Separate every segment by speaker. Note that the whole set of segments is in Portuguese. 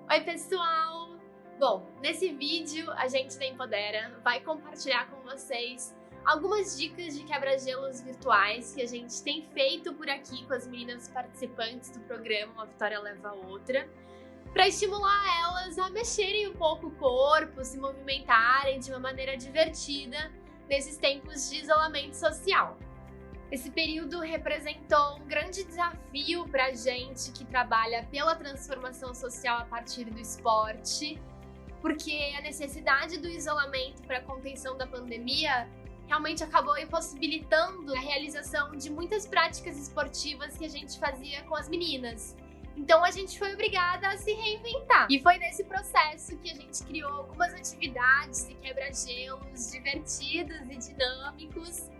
Speaker 1: Oi, pessoal! Bom, nesse vídeo a gente da Empodera vai compartilhar com vocês algumas dicas de quebra-gelos virtuais que a gente tem feito por aqui com as meninas participantes do programa Uma Vitória Leva a Outra, para estimular elas a mexerem um pouco o corpo, se movimentarem de uma maneira divertida nesses tempos de isolamento social. Esse período representou um grande desafio para a gente que trabalha pela transformação social a partir do esporte, porque a necessidade do isolamento para a contenção da pandemia realmente acabou impossibilitando a realização de muitas práticas esportivas que a gente fazia com as meninas. Então a gente foi obrigada a se reinventar. E foi nesse processo que a gente criou algumas atividades e quebra-gelos divertidos e dinâmicos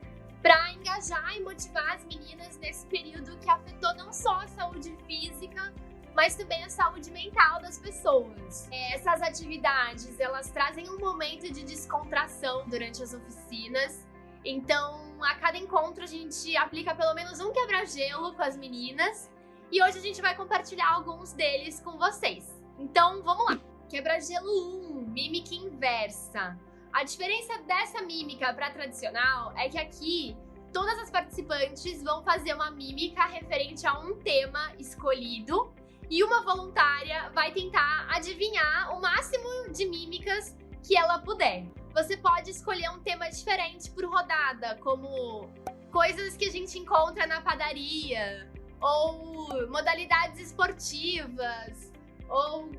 Speaker 1: para engajar e motivar as meninas nesse período que afetou não só a saúde física, mas também a saúde mental das pessoas. Essas atividades, elas trazem um momento de descontração durante as oficinas. Então, a cada encontro a gente aplica pelo menos um quebra-gelo com as meninas. E hoje a gente vai compartilhar alguns deles com vocês. Então, vamos lá! Quebra-gelo 1, mímica inversa. A diferença dessa mímica para a tradicional é que aqui todas as participantes vão fazer uma mímica referente a um tema escolhido e uma voluntária vai tentar adivinhar o máximo de mímicas que ela puder. Você pode escolher um tema diferente por rodada, como coisas que a gente encontra na padaria, ou modalidades esportivas, ou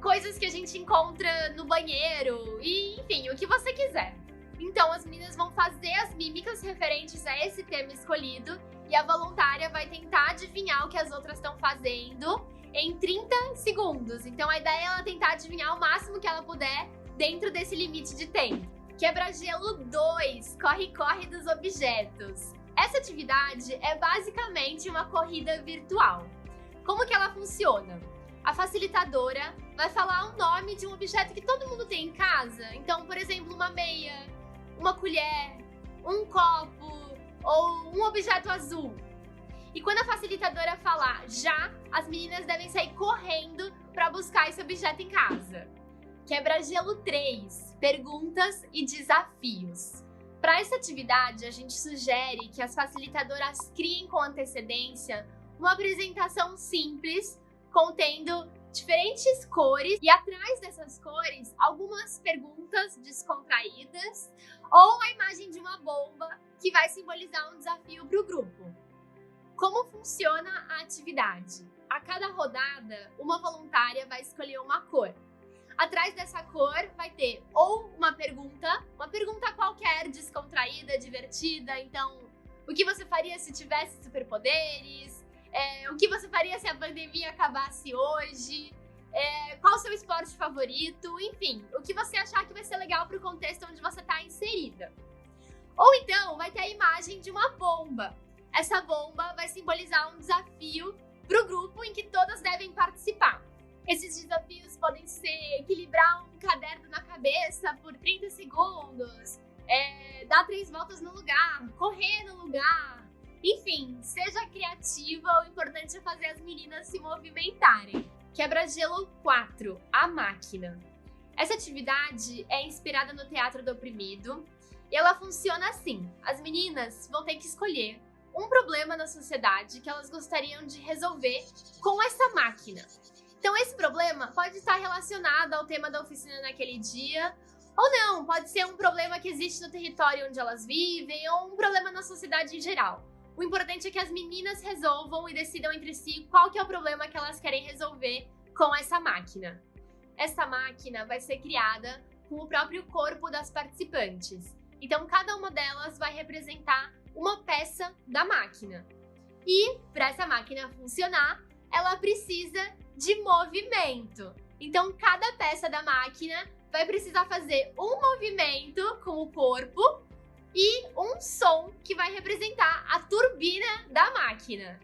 Speaker 1: coisas que a gente encontra no banheiro, e enfim, o que você quiser. Então as meninas vão fazer as mímicas referentes a esse tema escolhido e a voluntária vai tentar adivinhar o que as outras estão fazendo em 30 segundos. Então a ideia é ela tentar adivinhar o máximo que ela puder dentro desse limite de tempo. Quebra-gelo 2, corre-corre dos objetos. Essa atividade é basicamente uma corrida virtual. Como que ela funciona? A facilitadora vai falar o nome de um objeto que todo mundo tem em casa. Então, por exemplo, uma meia, uma colher, um copo ou um objeto azul. E quando a facilitadora falar já, as meninas devem sair correndo para buscar esse objeto em casa. Quebra-gelo 3, perguntas e desafios. Para essa atividade, a gente sugere que as facilitadoras criem com antecedência uma apresentação simples contendo diferentes cores e atrás dessas cores algumas perguntas descontraídas ou a imagem de uma bomba que vai simbolizar um desafio para o grupo. Como funciona a atividade? A cada rodada, uma voluntária vai escolher uma cor. Atrás dessa cor vai ter ou uma pergunta qualquer, descontraída, divertida. Então, o que você faria se tivesse superpoderes? O que você faria se a pandemia acabasse hoje? Qual o seu esporte favorito? Enfim, o que você achar que vai ser legal para o contexto onde você está inserida. Ou então, vai ter a imagem de uma bomba. Essa bomba vai simbolizar um desafio para o grupo em que todas devem participar. Esses desafios podem ser equilibrar um caderno na cabeça por 30 segundos, dar 3 voltas no lugar, correr no lugar. Enfim, seja criativa, o importante é fazer as meninas se movimentarem. Quebra-gelo 4, a máquina. Essa atividade é inspirada no Teatro do Oprimido e ela funciona assim. As meninas vão ter que escolher um problema na sociedade que elas gostariam de resolver com essa máquina. Então esse problema pode estar relacionado ao tema da oficina naquele dia, ou não, pode ser um problema que existe no território onde elas vivem, ou um problema na sociedade em geral. O importante é que as meninas resolvam e decidam entre si qual que é o problema que elas querem resolver com essa máquina. Essa máquina vai ser criada com o próprio corpo das participantes. Então cada uma delas vai representar uma peça da máquina. E para essa máquina funcionar, ela precisa de movimento. Então cada peça da máquina vai precisar fazer um movimento com o corpo e um som que vai representar a turbina da máquina.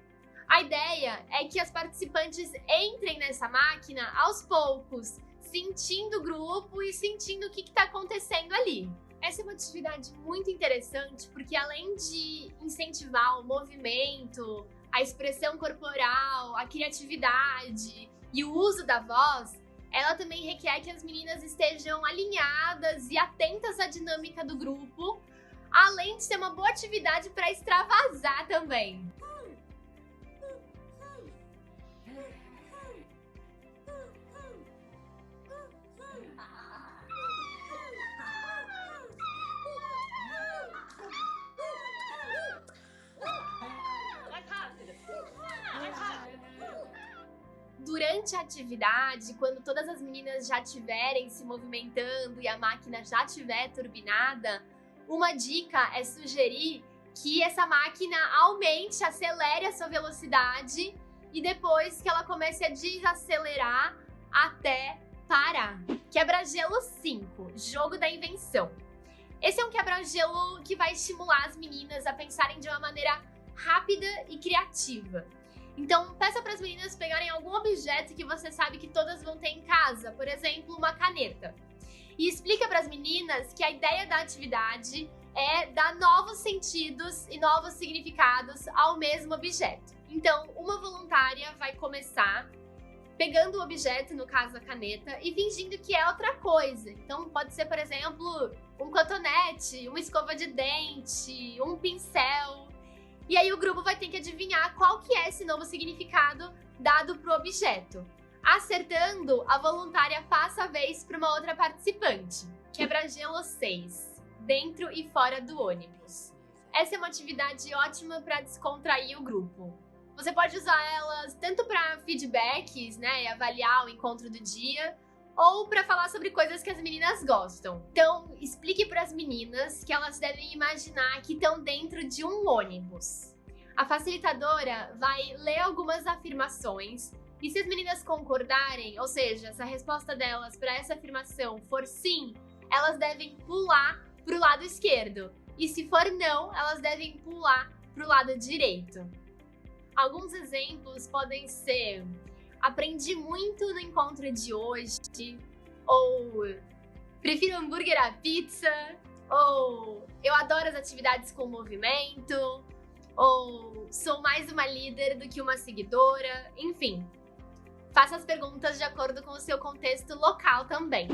Speaker 1: A ideia é que as participantes entrem nessa máquina aos poucos, sentindo o grupo e sentindo o que está acontecendo ali. Essa é uma atividade muito interessante porque além de incentivar o movimento, a expressão corporal, a criatividade e o uso da voz, Ela também requer que as meninas estejam alinhadas e atentas à dinâmica do grupo, além de ser uma boa atividade para extravasar também. Durante a atividade, quando todas as meninas já estiverem se movimentando e a máquina já estiver turbinada, uma dica é sugerir que essa máquina aumente, acelere a sua velocidade e depois que ela comece a desacelerar até parar. Quebra-gelo 5, jogo da invenção. Esse é um quebra-gelo que vai estimular as meninas a pensarem de uma maneira rápida e criativa. Então, peça para as meninas pegarem algum objeto que você sabe que todas vão ter em casa, por exemplo, uma caneta. E explica para as meninas que a ideia da atividade é dar novos sentidos e novos significados ao mesmo objeto. Então, uma voluntária vai começar pegando o objeto, no caso a caneta, e fingindo que é outra coisa. Então, pode ser, por exemplo, um cotonete, uma escova de dente, um pincel. E aí o grupo vai ter que adivinhar qual que é esse novo significado dado pro objeto. Acertando, a voluntária passa a vez para uma outra participante. Quebra-gelo 6, dentro e fora do ônibus. Essa é uma atividade ótima para descontrair o grupo. Você pode usar elas tanto para feedbacks, né, e avaliar o encontro do dia, ou para falar sobre coisas que as meninas gostam. Então, explique para as meninas que elas devem imaginar que estão dentro de um ônibus. A facilitadora vai ler algumas afirmações e se as meninas concordarem, ou seja, se a resposta delas para essa afirmação for sim, elas devem pular para o lado esquerdo. E se for não, elas devem pular para o lado direito. Alguns exemplos podem ser: aprendi muito no encontro de hoje, ou prefiro hambúrguer à pizza, ou eu adoro as atividades com movimento, ou sou mais uma líder do que uma seguidora, enfim. Faça as perguntas de acordo com o seu contexto local também.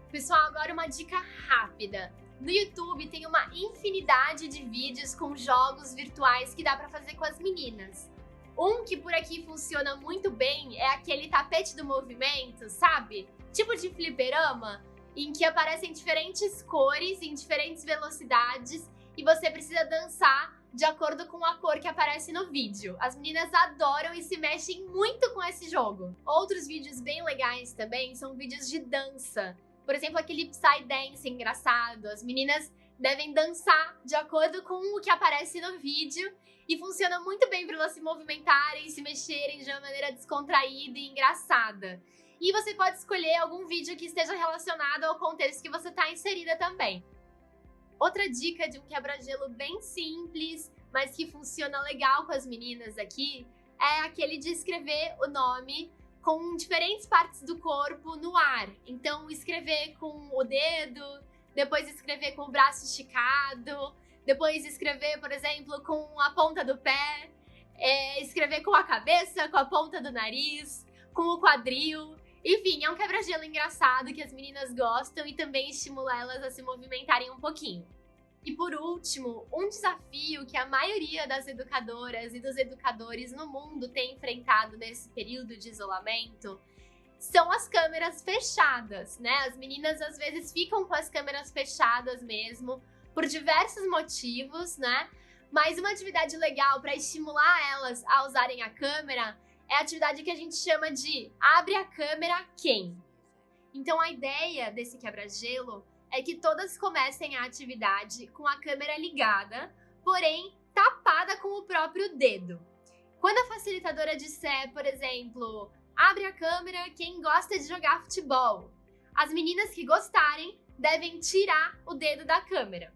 Speaker 1: Pessoal, agora uma dica rápida. No YouTube tem uma infinidade de vídeos com jogos virtuais que dá pra fazer com as meninas. Um que por aqui funciona muito bem é aquele tapete do movimento, sabe? Tipo de fliperama, em que aparecem diferentes cores em diferentes velocidades e você precisa dançar de acordo com a cor que aparece no vídeo. As meninas adoram e se mexem muito com esse jogo. Outros vídeos bem legais também são vídeos de dança. Por exemplo, aquele Psydance engraçado. As meninas devem dançar de acordo com o que aparece no vídeo e funciona muito bem para elas se movimentarem, se mexerem de uma maneira descontraída e engraçada. E você pode escolher algum vídeo que esteja relacionado ao contexto que você está inserida também. Outra dica de um quebra-gelo bem simples, mas que funciona legal com as meninas aqui, é aquele de escrever o nome com diferentes partes do corpo no ar. Então, escrever com o dedo, depois escrever com o braço esticado, depois escrever, por exemplo, com a ponta do pé, escrever com a cabeça, com a ponta do nariz, com o quadril. Enfim, é um quebra-gelo engraçado que as meninas gostam e também estimula elas a se movimentarem um pouquinho. E por último, um desafio que a maioria das educadoras e dos educadores no mundo tem enfrentado nesse período de isolamento são as câmeras fechadas, né? As meninas às vezes ficam com as câmeras fechadas mesmo, por diversos motivos, né? Mas uma atividade legal para estimular elas a usarem a câmera é a atividade que a gente chama de abre a câmera quem? Então a ideia desse quebra-gelo é que todas comecem a atividade com a câmera ligada, porém tapada com o próprio dedo. Quando a facilitadora disser, por exemplo, abre a câmera quem gosta de jogar futebol, as meninas que gostarem devem tirar o dedo da câmera.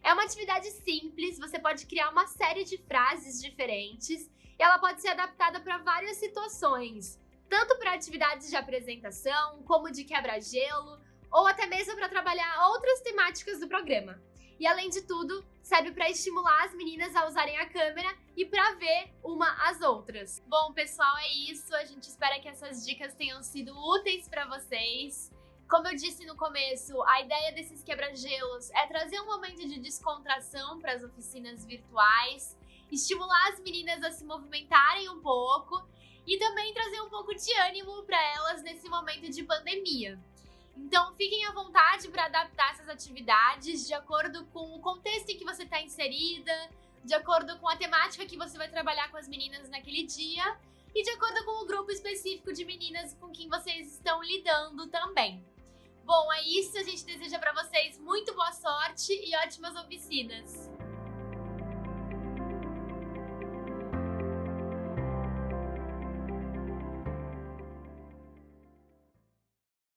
Speaker 1: É uma atividade simples, você pode criar uma série de frases diferentes e ela pode ser adaptada para várias situações, tanto para atividades de apresentação, como de quebra-gelo, ou até mesmo para trabalhar outras temáticas do programa. E além de tudo, serve para estimular as meninas a usarem a câmera e para ver uma às outras. Bom, pessoal, é isso. A gente espera que essas dicas tenham sido úteis para vocês. Como eu disse no começo, a ideia desses quebra-gelos é trazer um momento de descontração para as oficinas virtuais, estimular as meninas a se movimentarem um pouco e também trazer um pouco de ânimo para elas nesse momento de pandemia. Então, fiquem à vontade para adaptar essas atividades de acordo com o contexto em que você está inserida, de acordo com a temática que você vai trabalhar com as meninas naquele dia e de acordo com o grupo específico de meninas com quem vocês estão lidando também. Bom, é isso. A gente deseja para vocês muito boa sorte e ótimas oficinas!